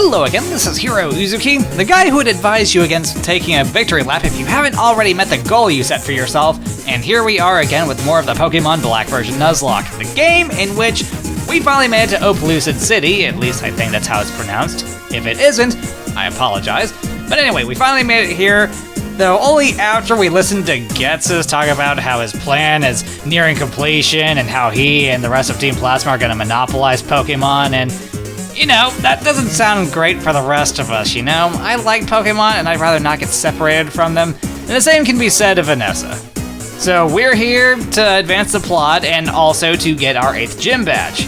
Hello again, this is Hero Uzuki, the guy who would advise you against taking a victory lap if you haven't already met the goal you set for yourself, and here we are again with more of the Pokémon Black version Nuzlocke, the game in which we finally made it to Opelucid City, at least I think that's how it's pronounced. If it isn't, I apologize. But anyway, we finally made it here, though only after we listened to Ghetsis talk about how his plan is nearing completion and how he and the rest of Team Plasma are going to monopolize Pokemon, and you know, that doesn't sound great for the rest of us, you know? I like Pokemon, and I'd rather not get separated from them, and the same can be said of Vanessa. So we're here to advance the plot, and also to get our 8th gym badge,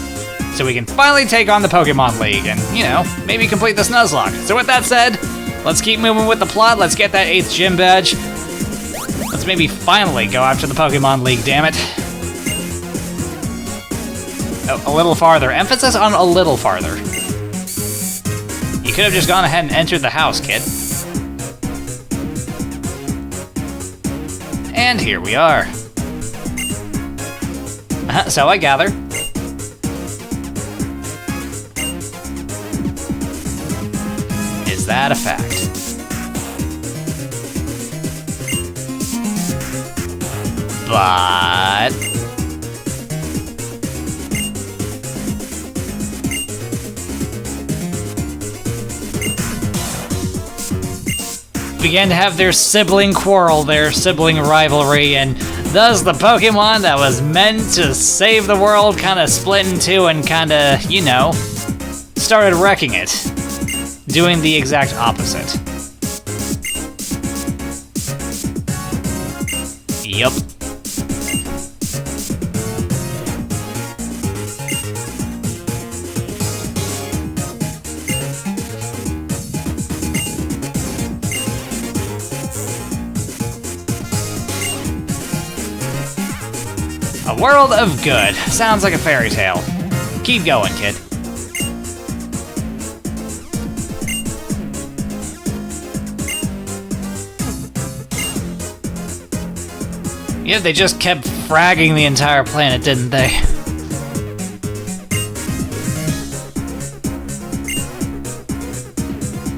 so we can finally take on the Pokémon League, and, you know, maybe complete this Nuzlocke. So with that said, let's keep moving with the plot, let's get that 8th gym badge. Let's maybe finally go after the Pokémon League, damn it. Oh, a little farther. Emphasis on a little farther. You could have just gone ahead and entered the house, kid. And here we are. So I gather. Is that a fact? But began to have their sibling quarrel, their sibling rivalry, and thus the Pokemon that was meant to save the world kind of split in two and kind of, you know, started wrecking it, doing the exact opposite. Yup. A world of good. Sounds like a fairy tale. Keep going, kid. Yeah, they just kept fragging the entire planet, didn't they?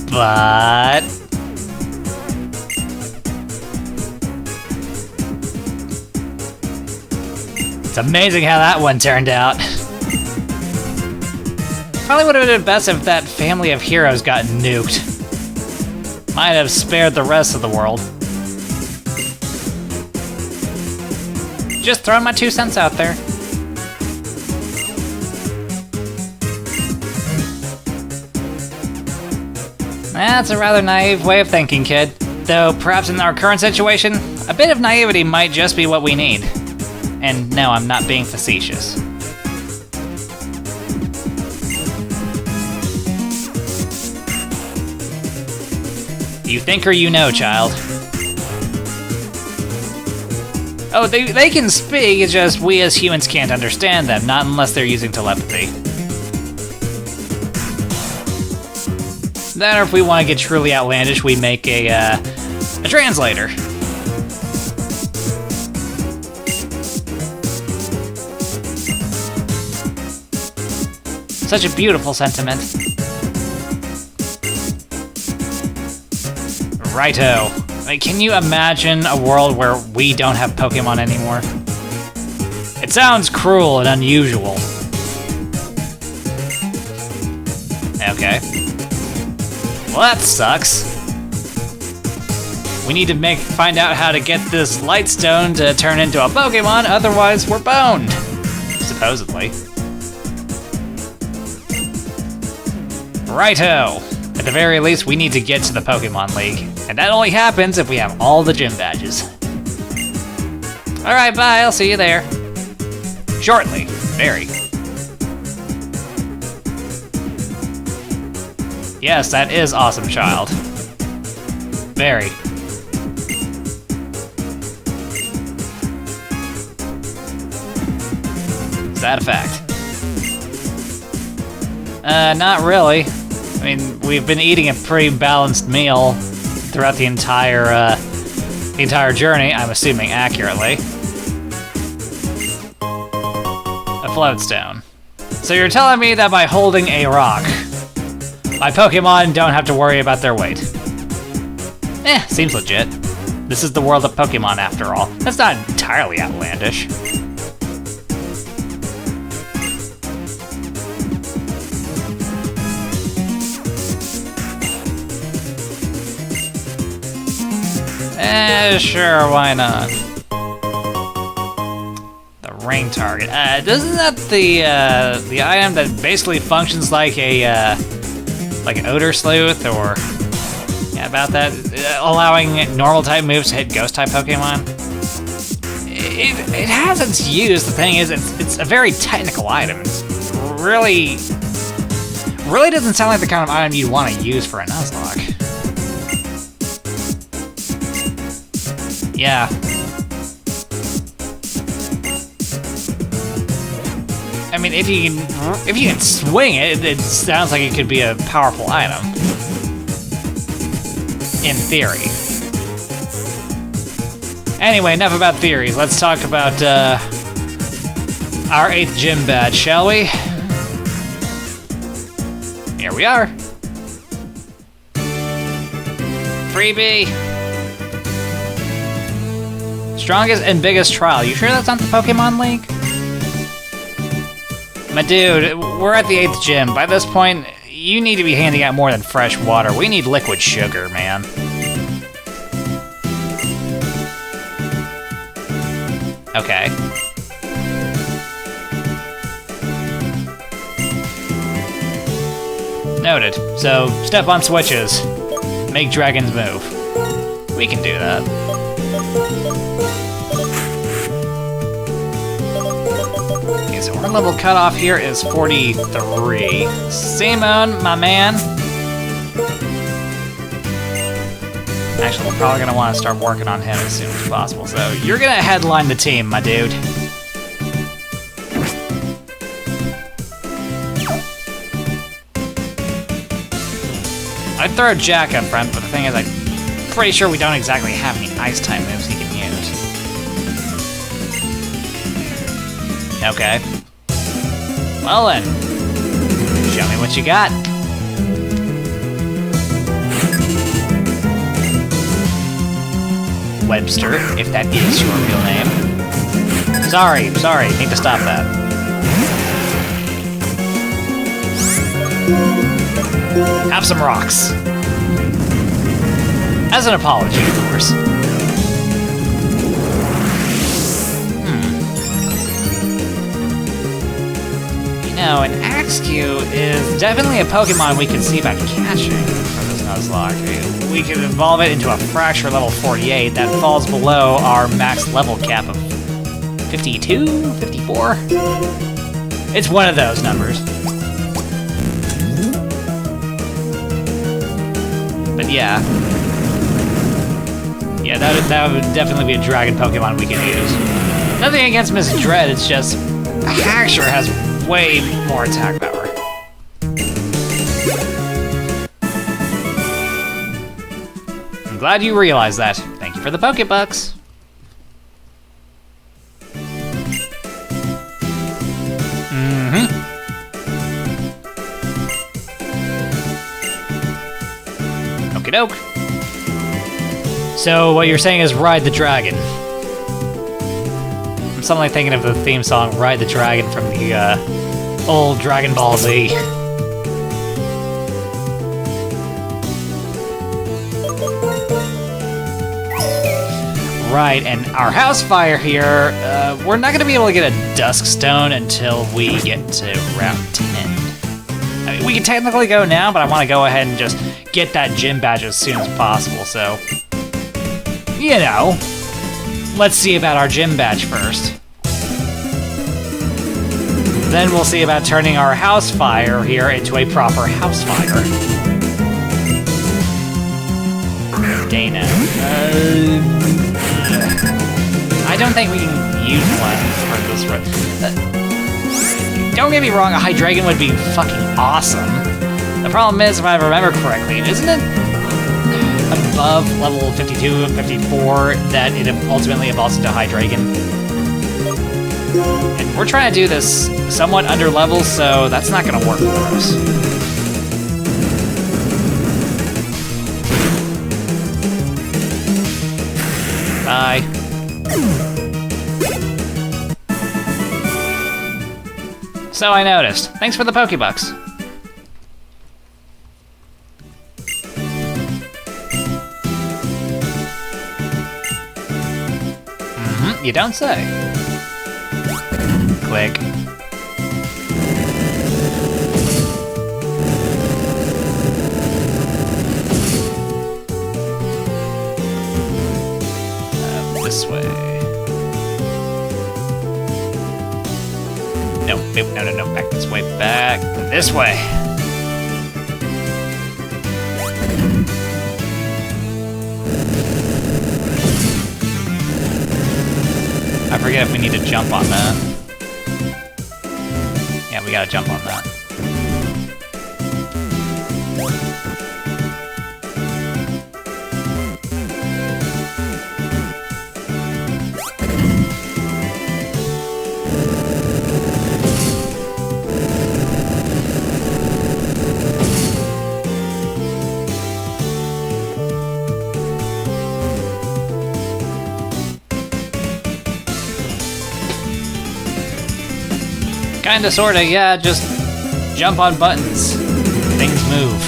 But it's amazing how that one turned out. Probably would have been best if that family of heroes got nuked. Might have spared the rest of the world. Just throwing my 2 cents out there. That's a rather naive way of thinking, kid. Though perhaps in our current situation, a bit of naivety might just be what we need. And no, I'm not being facetious. You think or you know, child. Oh, they can speak, it's just we as humans can't understand them, not unless they're using telepathy. Then, or if we want to get truly outlandish, we make a translator. Such a beautiful sentiment. Righto. Like, can you imagine a world where we don't have Pokemon anymore? It sounds cruel and unusual. Okay. Well, that sucks. We need to find out how to get this Lightstone to turn into a Pokemon, otherwise we're boned. Supposedly. Righto! At the very least, we need to get to the Pokémon League. And that only happens if we have all the gym badges. Alright, bye, I'll see you there. Shortly. Very. Yes, that is awesome, child. Very. Is that a fact? Not really. I mean, we've been eating a pretty balanced meal throughout the entire journey, I'm assuming accurately. A floatstone. So you're telling me that by holding a rock, My Pokemon don't have to worry about their weight. Seems legit. This is the world of Pokemon after all. That's not entirely outlandish. Sure, why not? The ring target. Isn't that the item that basically functions like a like an odor sleuth, or yeah, about that, allowing normal type moves to hit ghost type Pokemon? It has its use. The thing is, it's a very technical item. It's really doesn't sound like the kind of item you'd want to use for a Nuzlocke. Yeah. I mean, if you can swing it, it sounds like it could be a powerful item. In theory. Anyway, enough about theories. Let's talk about our 8th gym badge, shall we? Here we are. Freebie. Strongest and biggest trial. You sure that's not the Pokémon League? My dude, we're at the 8th gym. By this point, you need to be handing out more than fresh water. We need liquid sugar, man. Okay. Noted. So, step on switches. Make dragons move. We can do that. Okay, so our level cutoff here is 43. Simon, my man. Actually, we're probably gonna want to start working on him as soon as possible, so you're gonna headline the team, my dude. I'd throw Jack up front, but the thing is, I'm pretty sure we don't exactly have any ice type moves he can use. Okay. Well then, show me what you got. Webster, if that is your real name. Sorry, need to stop that. Have some rocks. As an apology, of course. You know, an Axew is definitely a Pokemon we can see about catching for this Nuzlocke. We can evolve it into a Fracture level 48 that falls below our max level cap of 52, 54? It's one of those numbers. But yeah. Yeah, that would definitely be a dragon Pokemon we can use. Nothing against Miss Dread, it's just Haxor has way more attack power. I'm glad you realized that. Thank you for the Pokebucks. Okie doke. So what you're saying is ride the dragon. I'm suddenly thinking of the theme song Ride the Dragon from the old Dragon Ball Z. Right, and our house fire here, we're not going to be able to get a Dusk Stone until we get to Route 10. I mean, we can technically go now, but I want to go ahead and just get that gym badge as soon as possible, so... You know, let's see about our gym badge first. Then we'll see about turning our house fire here into a proper house fire. Dana. I don't think we can use one for this run. Don't get me wrong, a Hydreigon would be fucking awesome. The problem is, if I remember correctly, isn't it above level 52 and 54 that it ultimately evolves into Hydreigon? And we're trying to do this somewhat under level, so that's not gonna work for us. Bye. So I noticed. Thanks for the Pokebucks. You don't say. Click. This way. No, no, back this way, back this way. I forget if we need to jump on that. Yeah, we gotta jump on that. Kinda, sorta, yeah, just jump on buttons. Things move.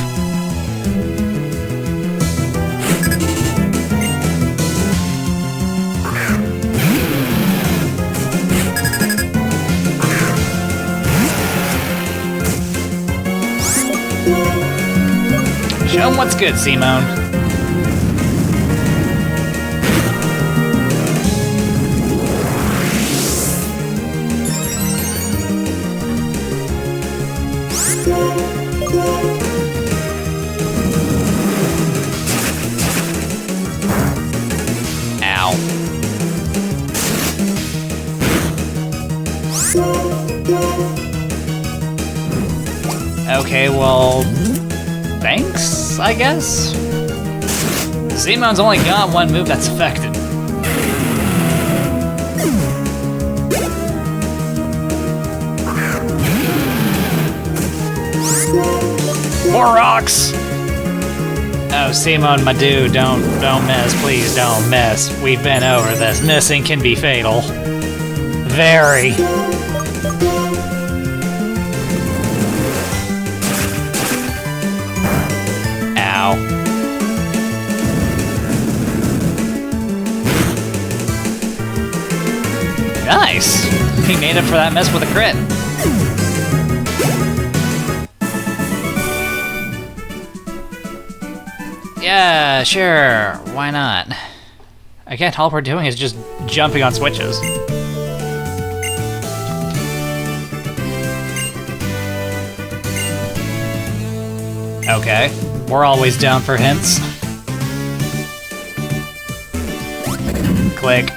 Show 'em what's good, Simone. Okay, well, thanks, I guess? Simone's only got one move that's effective. More rocks! Oh, Simone, my dude, don't miss, please don't miss. We've been over this. Missing can be fatal. Very. Nice! He made up for that mess with a crit. Yeah, sure. Why not? Again, all we're doing is just jumping on switches. Okay. We're always down for hints. Click.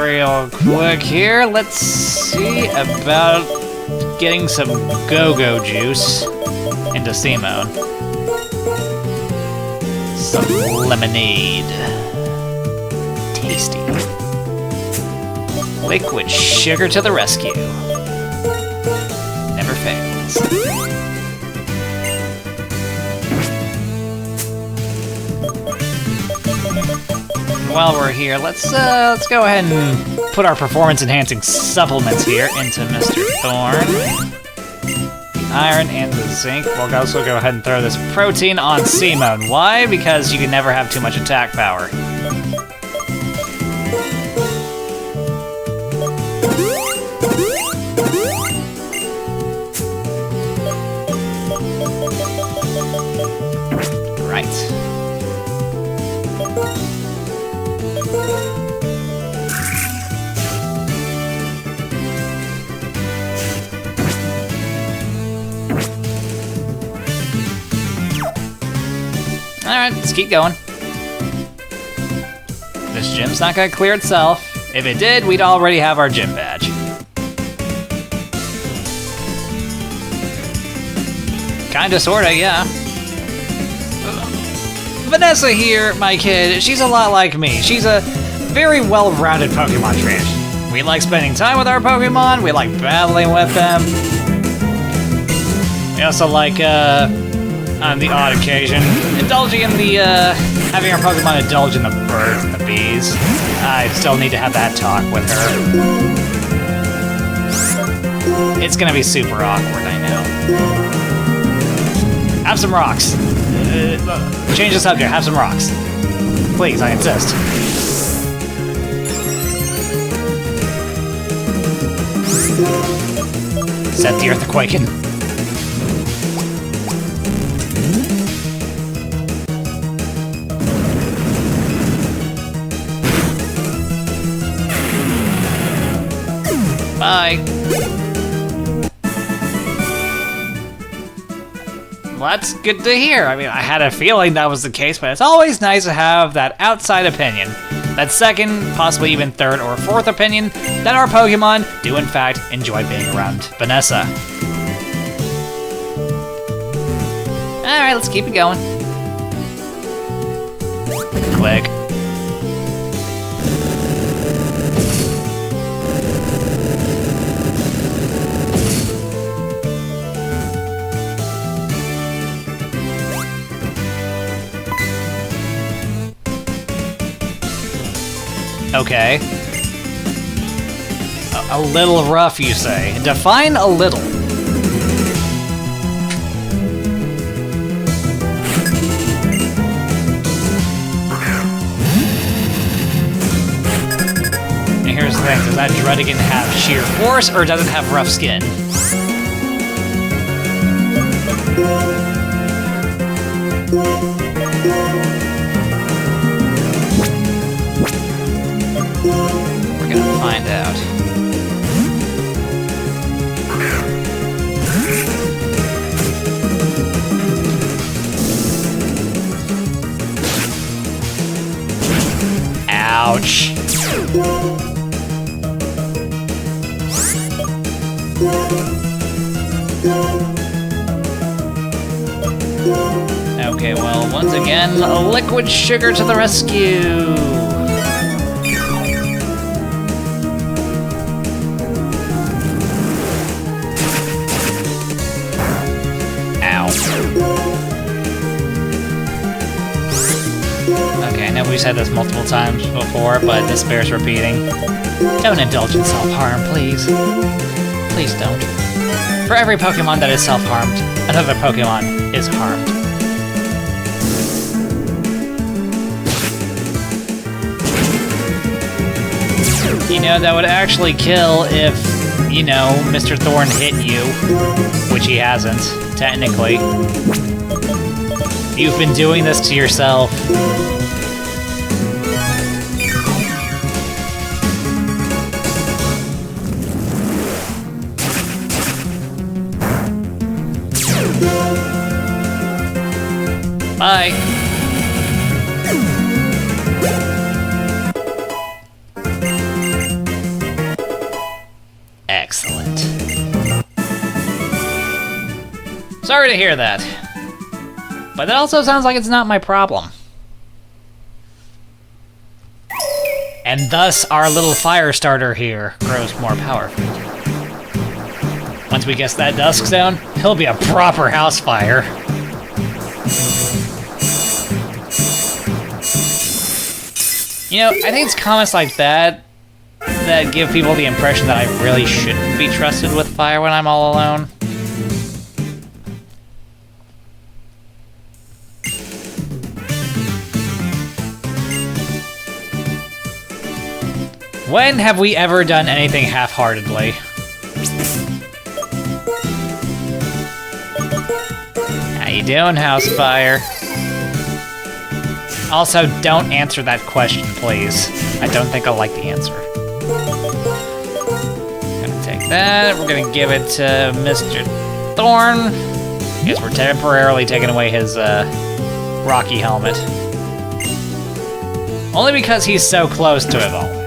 Real quick here, let's see about getting some go-go juice into Simone. Some lemonade. Tasty. Liquid sugar to the rescue. Never fails. While we're here, let's go ahead and put our performance-enhancing supplements here into Mr.Thorn. The iron and the zinc. We'll also go ahead and throw this protein on Simone. Why? Because you can never have too much attack power. Right. Alright, let's keep going. This gym's not gonna clear itself. If it did, we'd already have our gym badge. Kinda, sorta, yeah. Vanessa here, my kid, she's a lot like me. She's a very well-rounded Pokemon trainer. We like spending time with our Pokemon, we like battling with them. We also like, on the odd occasion, indulging in the, having our Pokemon indulge in the birds and the bees. I still need to have that talk with her. It's gonna be super awkward, I know. Have some rocks. Change the subject, have some rocks. Please, I insist. Set the earth a-quaking. Bye. Well, that's good to hear. I mean, I had a feeling that was the case, but it's always nice to have that outside opinion. That second, possibly even third or fourth opinion, that our Pokemon do in fact enjoy being around Vanessa. Alright, let's keep it going. Click. Okay. A little rough, you say. Define a little. And here's the thing, does that Druddigan have sheer force, or does it have rough skin? We're gonna find out. Ouch. Okay, well, once again, a liquid sugar to the rescue. Okay, I know we've said this multiple times before, but this bears repeating. Don't indulge in self-harm, please. Please don't. For every Pokemon that is self-harmed, another Pokemon is harmed. You know, that would actually kill if, you know, Mr.Thorn hit you, which he hasn't, technically. You've been doing this to yourself. Bye. Excellent. Sorry to hear that. But that also sounds like it's not my problem. And thus, our little fire starter here grows more powerful. Once we get that Dusk Stone, he'll be a proper house fire. You know, I think it's comments like that that give people the impression that I really shouldn't be trusted with fire when I'm all alone. When have we ever done anything half-heartedly? How you doing, Housefire? Also, don't answer that question, please. I don't think I'll like the answer. Gonna take that, we're gonna give it to Mr. Thorn. Guess we're temporarily taking away his, Rocky helmet. Only because he's so close to evolving.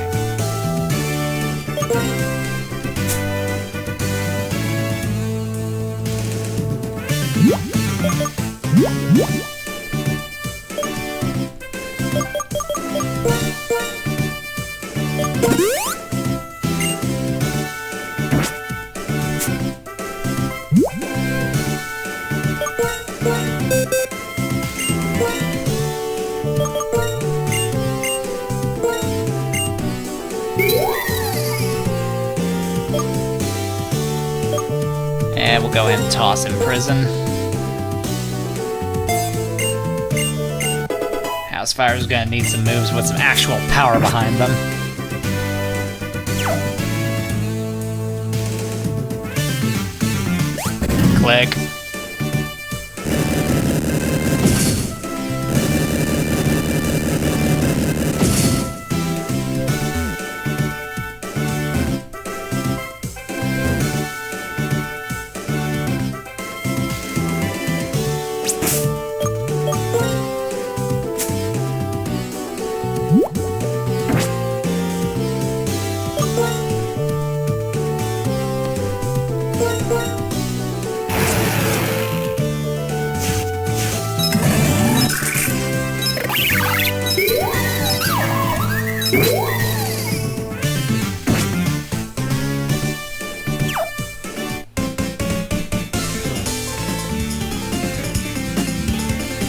And we'll go ahead and toss in prison. House Fire's gonna need some moves with some actual power behind them. Click.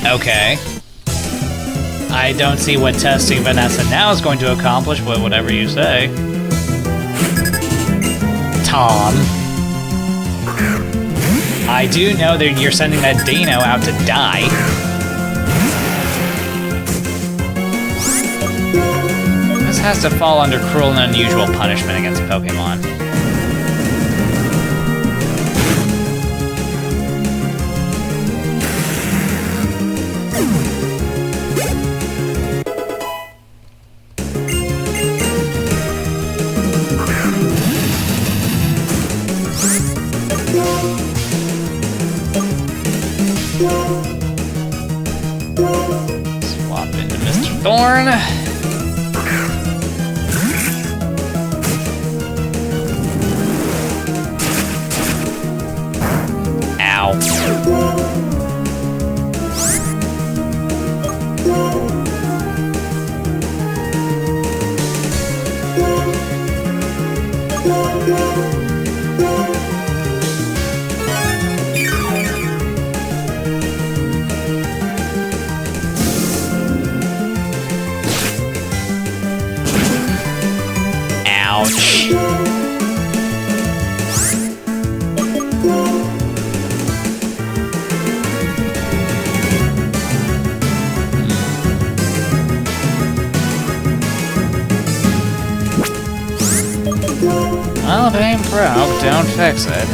Okay. I don't see what testing Vanessa now is going to accomplish, but whatever you say. Tom. I do know that you're sending that Dino out to die. This has to fall under cruel and unusual punishment against Pokemon. Swap into Mr.Thorn. Ow. Ouch. Well, if it ain't broke, don't fix it.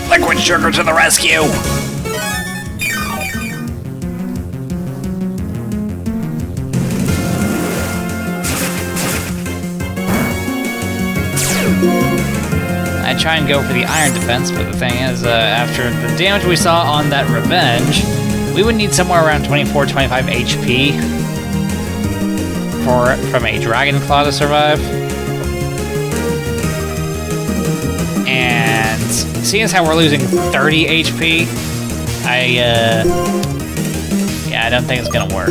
Liquid Sugar to the rescue! I try and go for the iron defense, but the thing is, after the damage we saw on that revenge, we would need somewhere around 24-25 HP from a Dragon Claw to survive. And seeing as how we're losing 30 HP, yeah, I don't think it's gonna work.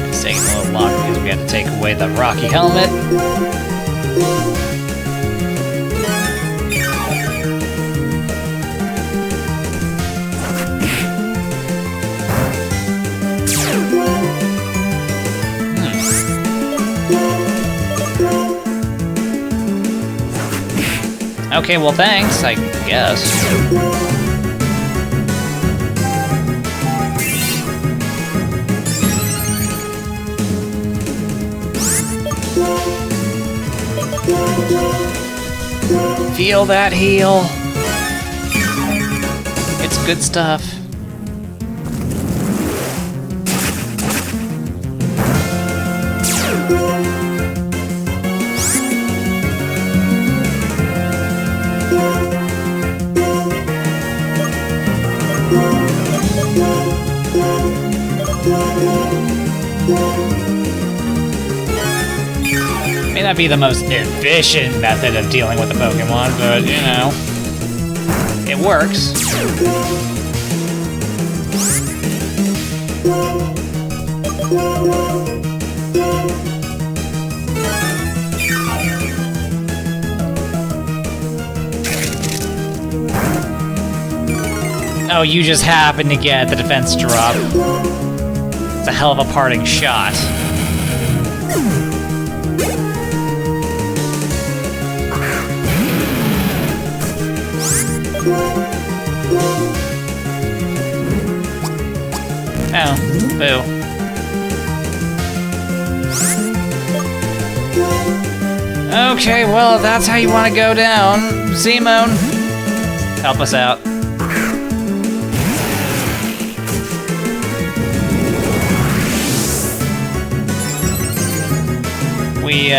It's taking a little longer because we had to take away the Rocky helmet. Okay, well thanks, I guess. Feel that heal. It's good stuff. May not be the most efficient method of dealing with a Pokemon, but, you know, it works. Oh, you just happened to get the defense drop. It's a hell of a parting shot. Oh, boo. Okay, well, if that's how you want to go down, Simone, help us out. We,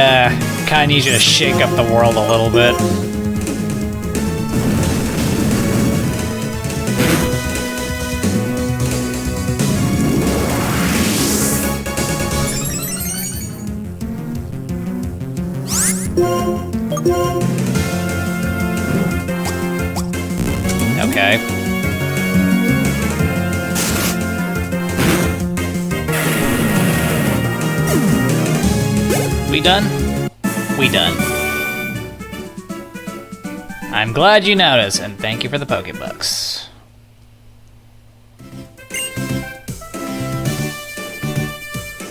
kinda need you to shake up the world a little bit. Okay. We done? We done. I'm glad you noticed, and thank you for the Pokebucks.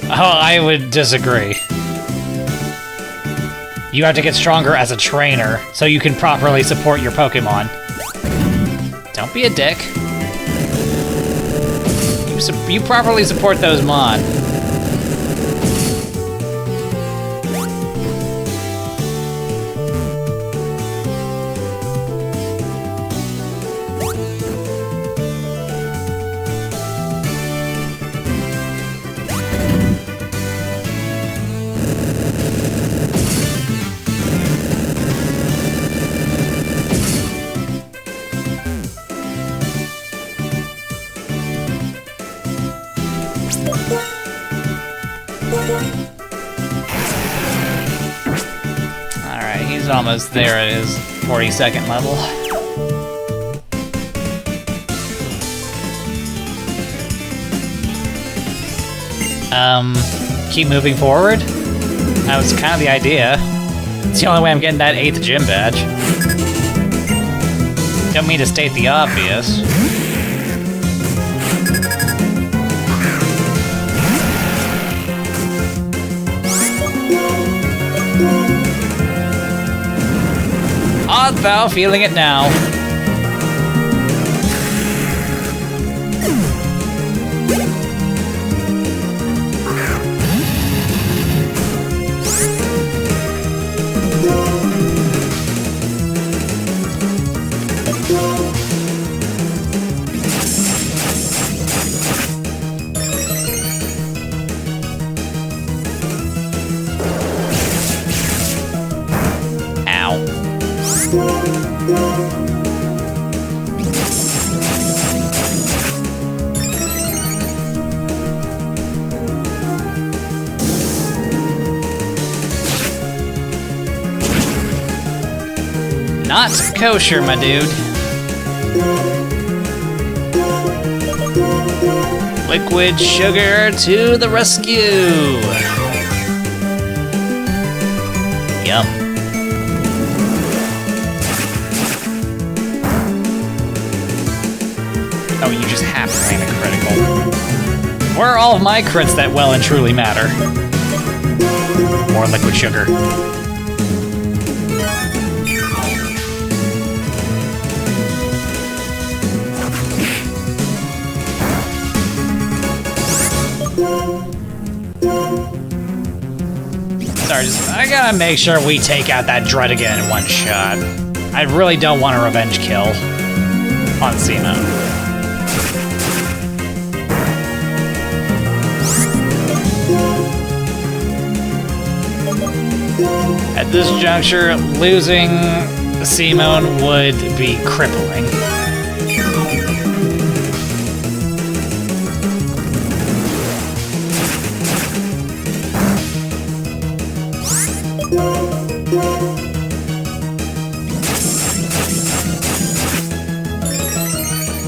Oh, I would disagree. You have to get stronger as a trainer, so you can properly support your Pokemon. Don't be a dick. You properly support those Mon. Alright, he's almost there at his 42nd level. Keep moving forward? That was kind of the idea. It's the only way I'm getting that 8th gym badge. Don't mean to state the obvious. Art thou feeling it now? Not kosher, my dude. Liquid sugar to the rescue. Yum. Oh, you just have to land a critical. Where are all of my crits that well and truly matter? More liquid sugar. Sorry, I gotta make sure we take out that Dread again in one shot. I really don't want a revenge kill on Simone. At this juncture, losing Simone would be crippling.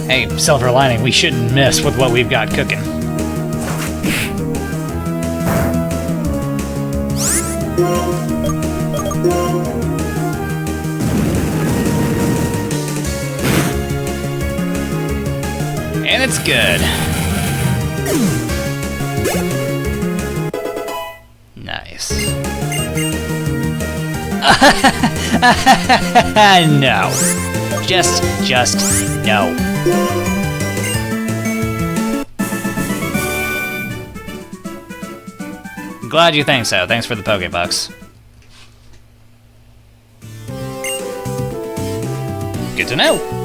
Hey, silver lining, we shouldn't miss with what we've got cooking. it's good. Nice. No. Just no. Glad you think so. Thanks for the Pokebucks. Good to know.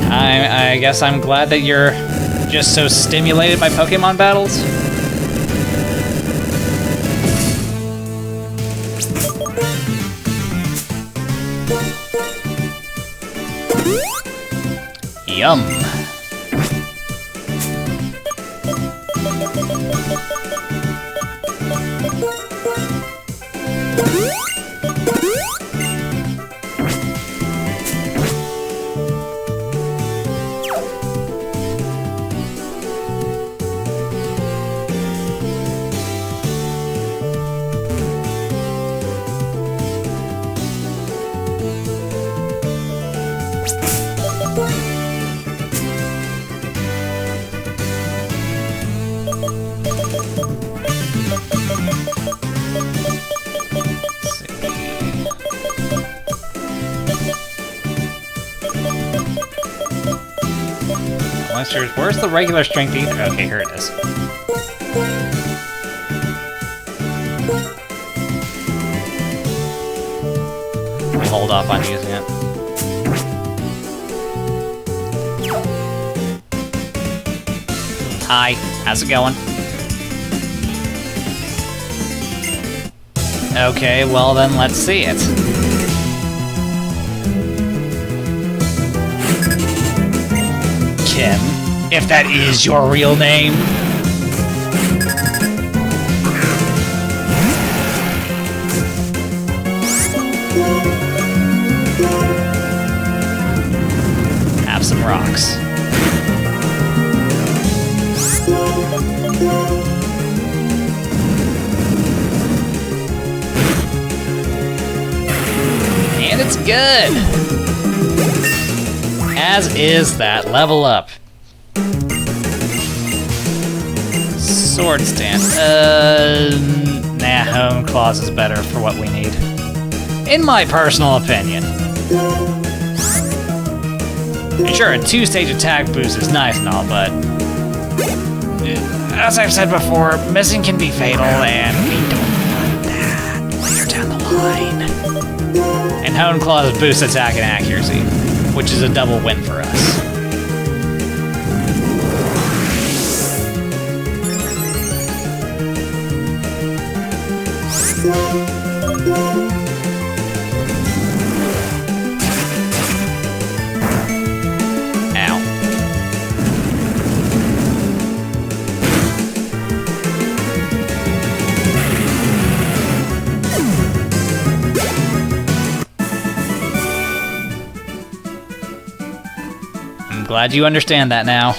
I guess I'm glad that you're just so stimulated by Pokemon battles. Yum. Where's the regular strength ether? Okay, here it is. We'll hold off on using it. Hi, how's it going? Okay, well then let's see it. Kim, if that is your real name. Have some rocks. And it's good! As is that level up. Sword stance. Nah, Hone Claws is better for what we need. In my personal opinion. Sure, a 2-stage attack boost is nice and all, but as I've said before, missing can be fatal, and we don't want that later down the line. And Hone Claws boost attack and accuracy, which is a double win for us. Ow. I'm glad you understand that now.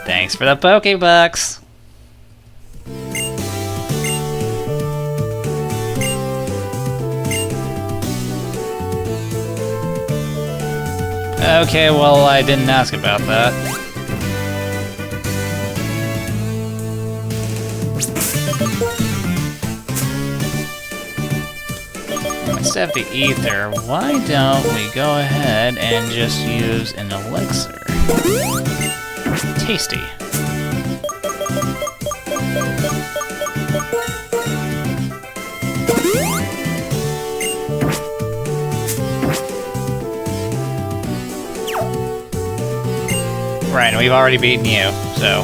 Thanks for the Pokebucks. Okay, well, I didn't ask about that. Instead of the ether, why don't we go ahead and just use an elixir? Tasty. Right, and we've already beaten you, so...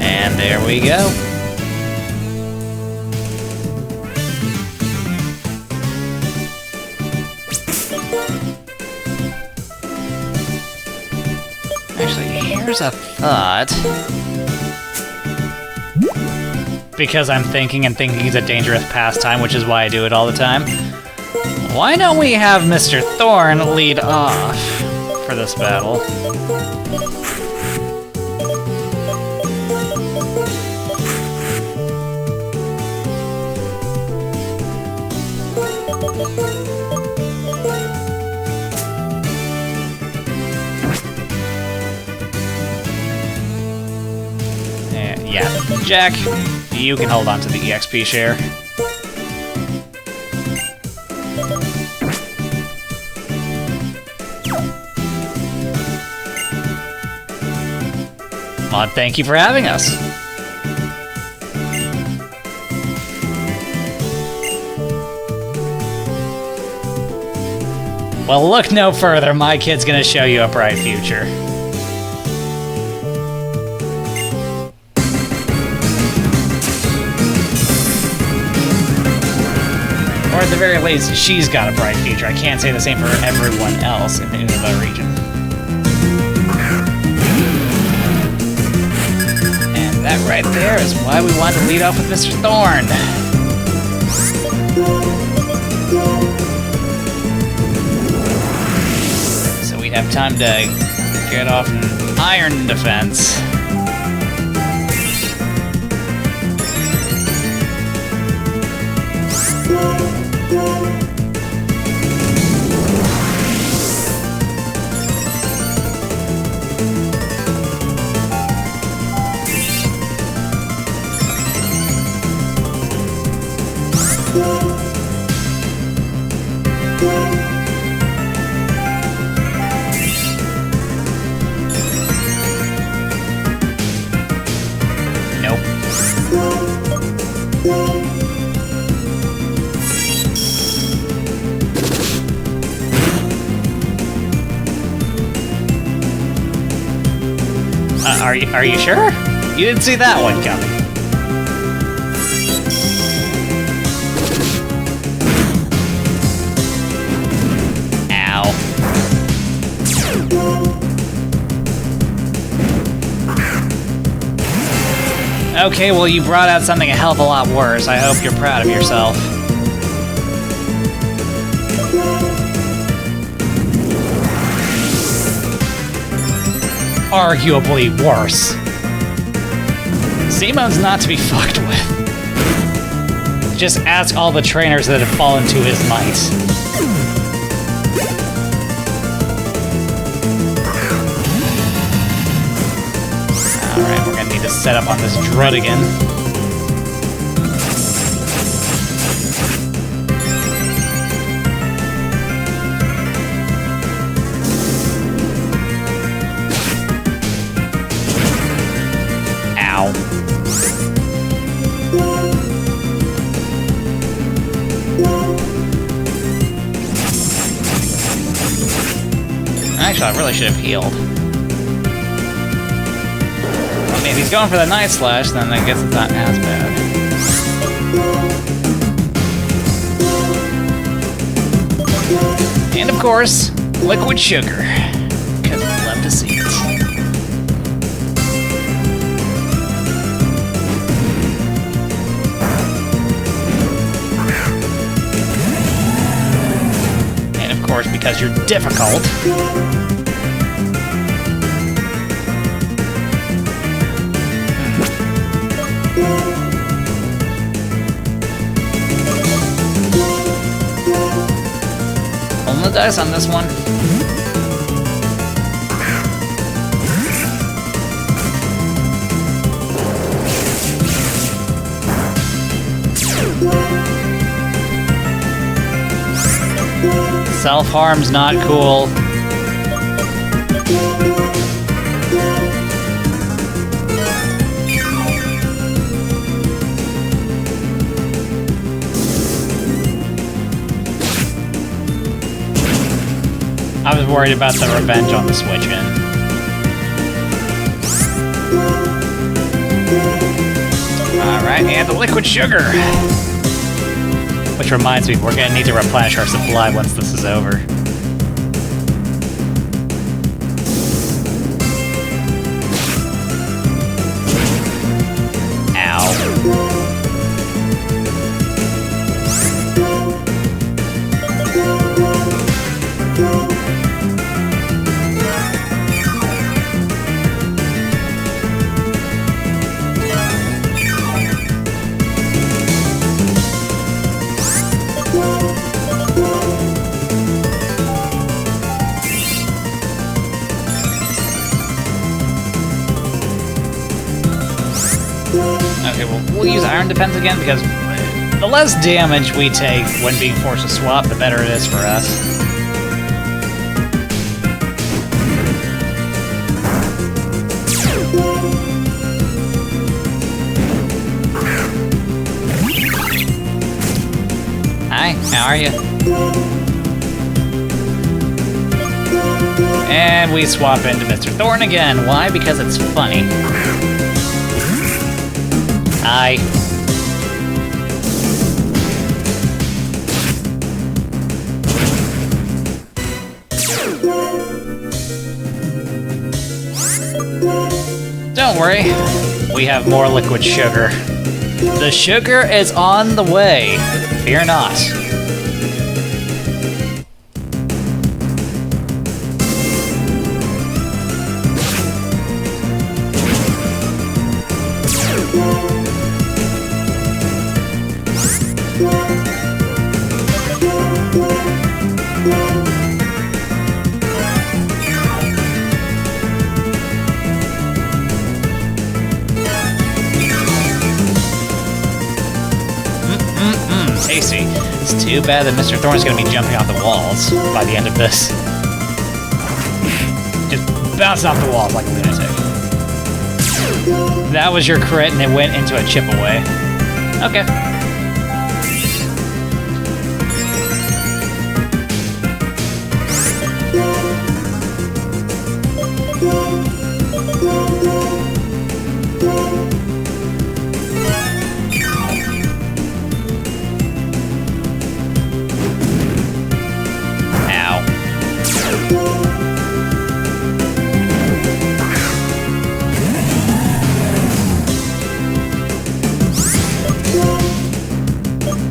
And there we go. Actually, here's a thought. Because I'm thinking, and thinking is a dangerous pastime, which is why I do it all the time. Why don't we have Mr.Thorn lead off for this battle. Yeah, Jack, you can hold on to the EXP share. Well, thank you for having us. Well, look no further. My kid's gonna show you a bright future. Or at the very least, she's got a bright future. I can't say the same for everyone else in the Unova region. And that right there is why we wanted to lead off with Mr.Thorn. So we'd have time to get off an iron defense. Are you sure? You didn't see that one coming. Ow. Okay, well you brought out something a hell of a lot worse. I hope you're proud of yourself. Arguably worse. Zemon's not to be fucked with. Just ask all the trainers that have fallen to his might. Alright, we're gonna need to set up on this Drud again. Actually, I really should have healed. I mean, if he's going for the Night Slash, then I guess it's not as bad. And of course, liquid sugar. Because we love to see it. And of course, because you're difficult. Rolling the dice on this one. Self-harm's not cool. I was worried about the revenge on the switch in. Alright, and the liquid sugar! Which reminds me, we're gonna need to replenish our supply once this is over. actually, we'll use Iron Defense again, because the less damage we take when being forced to swap, the better it is for us. Hi, how are you? And we swap into Mr.Thorn again. Why? Because it's funny. Hi. Don't worry, we have more liquid sugar. The sugar is on the way. Fear not. Tasty. It's too bad that Mr. Thorn's gonna be jumping off the walls by the end of this. Just bouncing off the walls like a lunatic. That was your crit and it went into a chip away. Okay.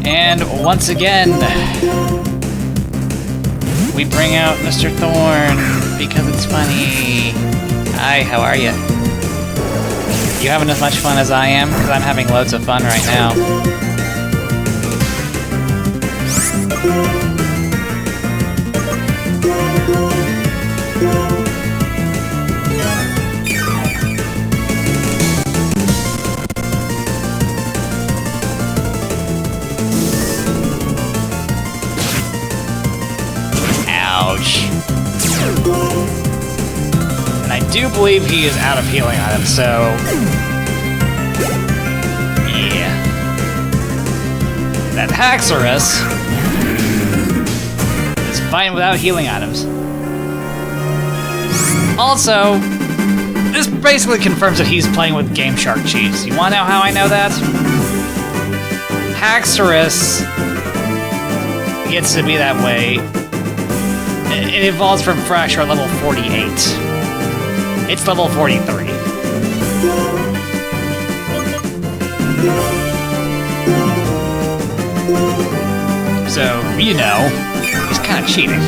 And once again, we bring out Mr. Thorn because it's funny. Hi, how are you? You having as much fun as I am? Because I'm having loads of fun right now. And I do believe he is out of healing items, so... yeah. That Haxorus is fine without healing items. Also, this basically confirms that he's playing with Game Shark cheats. You wanna know how I know that? Haxorus gets to be that way. It evolves from Fracture at level 48. It's level 43. So, you know, he's kind of cheating.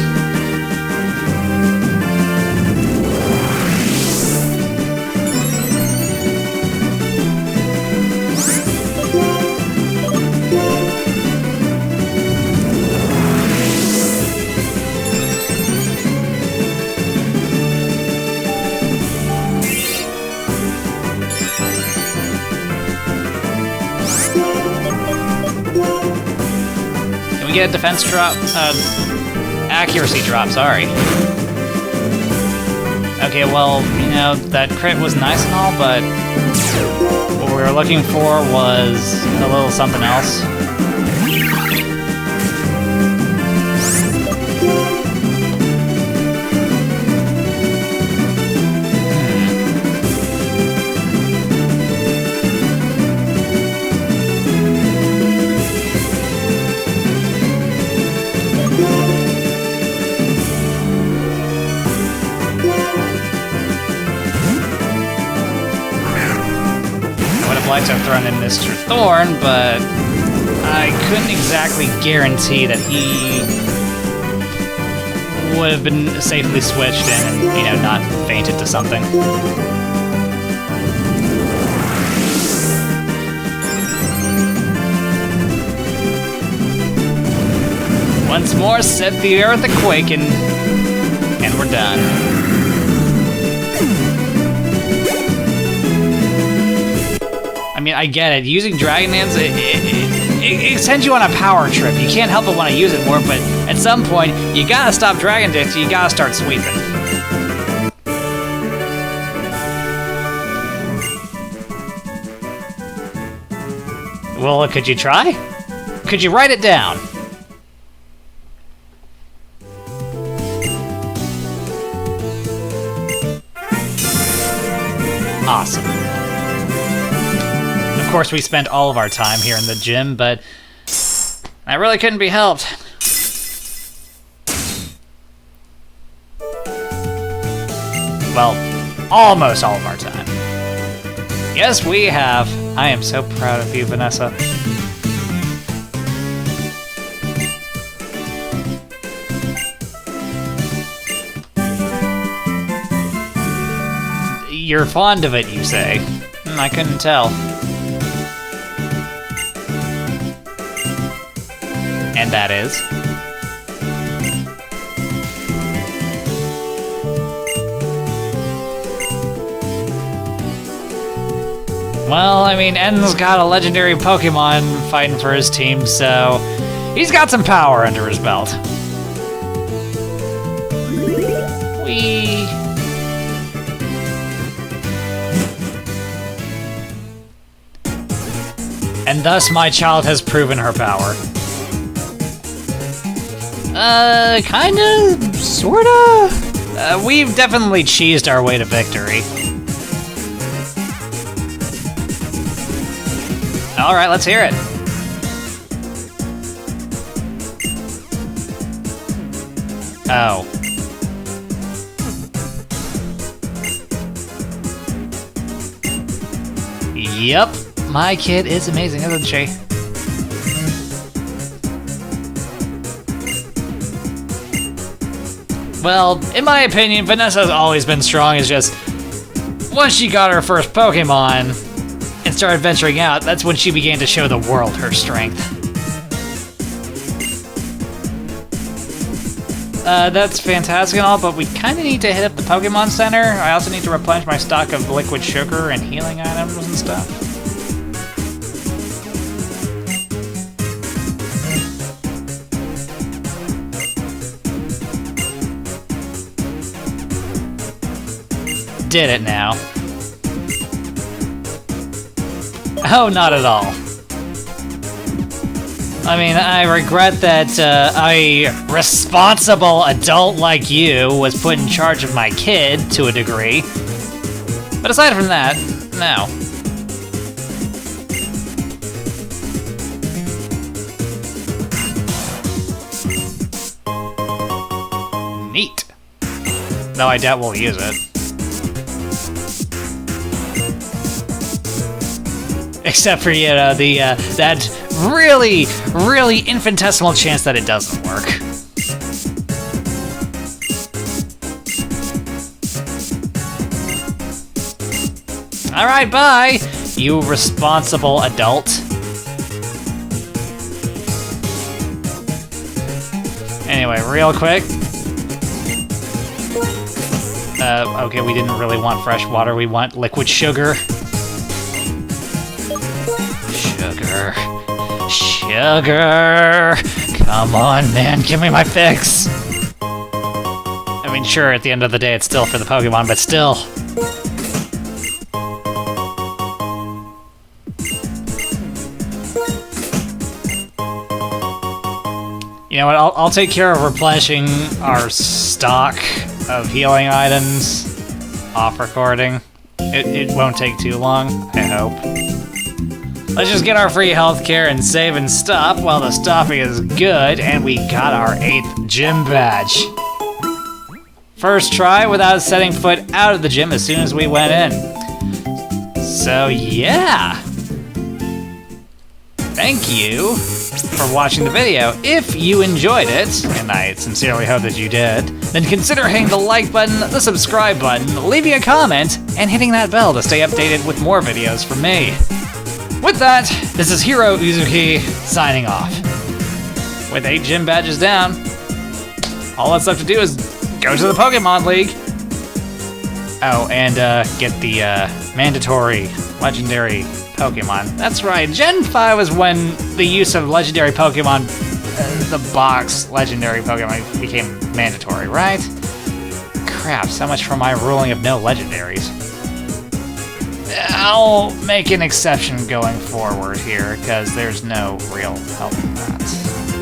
Get a defense drop, accuracy drop, sorry. Okay, well, you know, that crit was nice and all, but what we were looking for was a little something else. I'd like to have thrown in Mr. Thorn, but I couldn't exactly guarantee that he would have been safely switched in and, you know, not fainted to something. Once more, set the earth a-quaking, and we're done. mean, I get it. Using Dragon Dance, it sends you on a power trip. You can't help but want to use it more, but at some point, you gotta stop Dragon Dance, you gotta start sweeping. Well, could you try? Could you write it down? Awesome. Of course, we spent all of our time here in the gym, but that really couldn't be helped. Well, almost all of our time. Yes, we have. I am so proud of you, Vanessa. You're fond of it, you say? I couldn't tell. And that is? Well, I mean, En's got a legendary Pokemon fighting for his team, so he's got some power under his belt. Whee! And thus my child has proven her power. Kinda? Sorta? We've definitely cheesed our way to victory. Alright, let's hear it. Oh. Yep, my kid is amazing, isn't she? Well, in my opinion, Vanessa's always been strong. It's just, once she got her first Pokemon and started venturing out, that's when she began to show the world her strength. That's fantastic and all, but we kind of need to hit up the Pokemon Center. I also need to replenish my stock of liquid sugar and healing items and stuff. Did it now. Oh, not at all. I mean, I regret that a responsible adult like you was put in charge of my kid to a degree. But aside from that, no. Neat. Though I doubt we'll use it. Except for, you know, that really, really infinitesimal chance that it doesn't work. Alright, bye, you responsible adult. Anyway, real quick. Okay, we didn't really want fresh water, we want liquid sugar. Sugar! Come on, man, give me my fix! I mean, sure, at the end of the day, it's still for the Pokemon, but still. You know what, I'll take care of replenishing our stock of healing items off recording. It won't take too long, I hope. Let's just get our free healthcare and save and stop while the stopping is good, and we got our 8th gym badge. First try without setting foot out of the gym as soon as we went in. So yeah. Thank you for watching the video. If you enjoyed it, and I sincerely hope that you did, then consider hitting the like button, the subscribe button, leaving a comment, and hitting that bell to stay updated with more videos from me. With that, this is Hiro Uzuki signing off. With 8 gym badges down, all that's left to do is go to the Pokémon League. Oh, and get the mandatory legendary Pokemon. That's right, Gen 5 was when the use of legendary Pokemon, the box legendary Pokemon became mandatory, right? Crap, so much for my ruling of no legendaries. I'll make an exception going forward here, because there's no real help in that.